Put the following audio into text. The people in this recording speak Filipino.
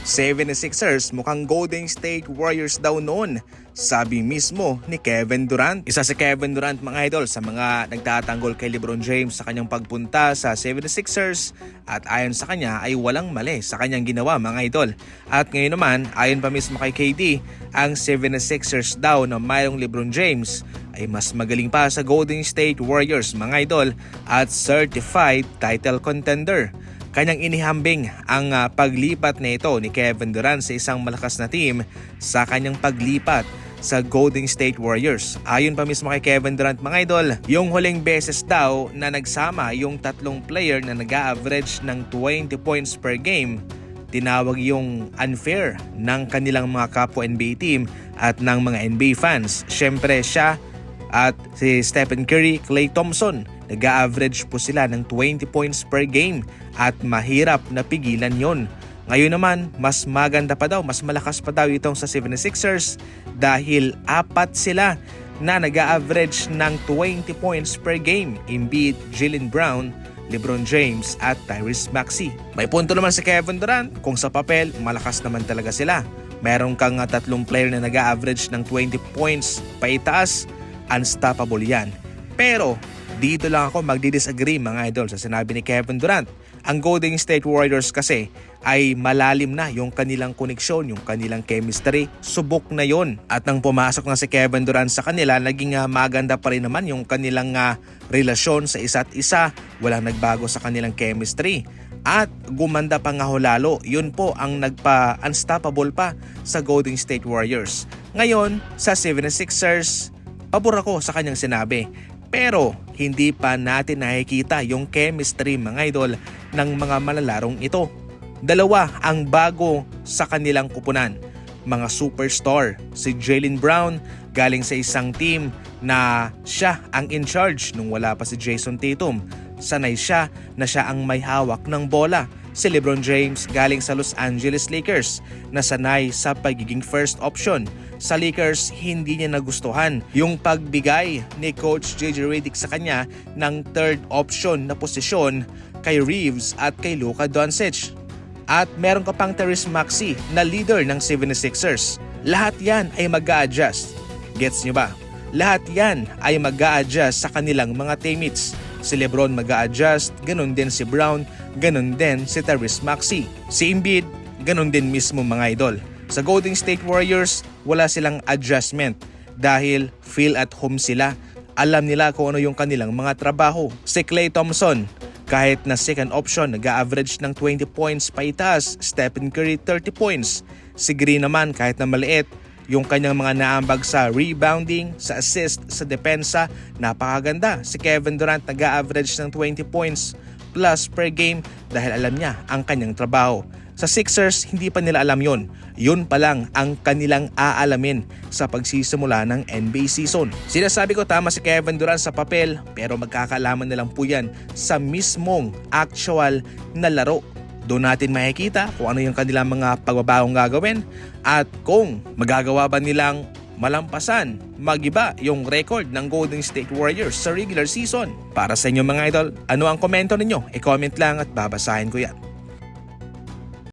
76ers mukhang Golden State Warriors daw noon, sabi mismo ni Kevin Durant. Isa si Kevin Durant, mga idol, sa mga nagtatanggol kay LeBron James sa kanyang pagpunta sa 76ers, at ayon sa kanya ay walang mali sa kanyang ginawa, mga idol. At ngayon naman, ayon pa mismo kay KD, ang 76ers daw na mayroong LeBron James ay mas magaling pa sa Golden State Warriors, mga idol, at certified title contender. Kanyang inihambing ang paglipat na ito ni Kevin Durant sa isang malakas na team sa kanyang paglipat sa Golden State Warriors. Ayon pa mismo kay Kevin Durant, mga idol, yung huling beses daw na nagsama yung tatlong player na nag-a-average ng 20 points per game, tinawag yung unfair ng kanilang mga kapwa NBA team at ng mga NBA fans. Siyempre siya at si Stephen Curry, Klay Thompson, nag-a-average po sila ng 20 points per game at mahirap na pigilan yon. Ngayon naman, mas maganda pa daw, mas malakas pa daw itong sa 76ers dahil apat sila na nag-a-average ng 20 points per game. Embiid, Jaylen Brown, LeBron James at Tyrese Maxey. May punto naman si Kevin Durant, kung sa papel, malakas naman talaga sila. Meron kang tatlong player na nag-a-average ng 20 points paitaas, unstoppable yan. Pero dito lang ako magdi-disagree, mga idol, sa sinabi ni Kevin Durant. Ang Golden State Warriors kasi ay malalim na yung kanilang koneksyon, yung kanilang chemistry. Subok na yon. At nang pumasok na si Kevin Durant sa kanila, naging maganda pa rin naman yung kanilang relasyon sa isa't isa. Walang nagbago sa kanilang chemistry. At gumanda pa nga lalo. Yun po ang nagpa-unstoppable pa sa Golden State Warriors. Ngayon, sa 76ers, pabor ako sa kanyang sinabi. Pero hindi pa natin nakikita yung chemistry, mga idol, ng mga malalarong ito. Dalawa ang bago sa kanilang kupunan. Mga superstar, si Jaylen Brown galing sa isang team na siya ang in charge nung wala pa si Jason Tatum. Sanay siya na siya ang may hawak ng bola. Si LeBron James galing sa Los Angeles Lakers na sanay sa pagiging first option. Sa Lakers, hindi niya nagustuhan yung pagbigay ni Coach JJ Redick sa kanya ng third option na posisyon kay Reeves at kay Luka Doncic. At meron ka pang Tyrese Maxey na leader ng 76ers. Lahat yan ay mag-a-adjust. Gets niyo ba? Lahat yan ay mag-a-adjust sa kanilang mga teammates. Si LeBron mag-a-adjust, ganun din si Brown, ganun din si Tyrese Maxey. Si Embiid, ganun din mismo, mga idol. Sa Golden State Warriors, wala silang adjustment dahil feel at home sila. Alam nila kung ano yung kanilang mga trabaho. Si Klay Thompson, kahit na second option, nag-a-average ng 20 points paitaas. Stephen Curry, 30 points. Si Green naman, kahit na maliit, yung kanyang mga naambag sa rebounding, sa assist, sa depensa, napakaganda. Si Kevin Durant nag-a-average ng 20 points plus per game dahil alam niya ang kanyang trabaho. Sa Sixers, hindi pa nila alam yon. Yun pa lang ang kanilang aalamin sa pagsisimula ng NBA season. Sinasabi ko tama si Kevin Durant sa papel, pero magkakaalaman na lang po yan sa mismong actual na laro. Doon natin makikita kung ano yung kanilang mga pagbabagong gagawin at kung magagawa ba nilang malampasan, magiba yung record ng Golden State Warriors sa regular season. Para sa inyo, mga idol, ano ang komento ninyo? I-comment lang at babasahin ko yan.